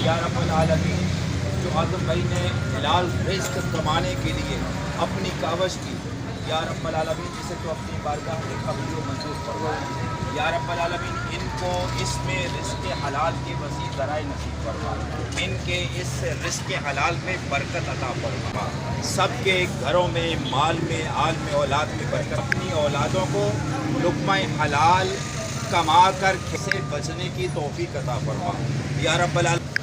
या रब्बल आलमीन, जो आज़म भाई ने हलाल रिज़्क़ कमाने के लिए अपनी कावश की, या रब्बल आलमीन इसे तो अपनी बारगाह में कबूल व मंजूर फरमा। या रब्बल आलमीन इनको इसमें रिज़्क़ हलाल के वसी ज़राए नसीब फरमा, इनके इस रिज़्क़ हलाल में बरकत अता फरमा, सबके घरों में, माल में, आल में, औलाद में बरकत। अपनी औलादों को लुक़्मा हलाल कमा कर से बचने की तौफ़ीक़ अता फरमा। या रब्बल आलमीन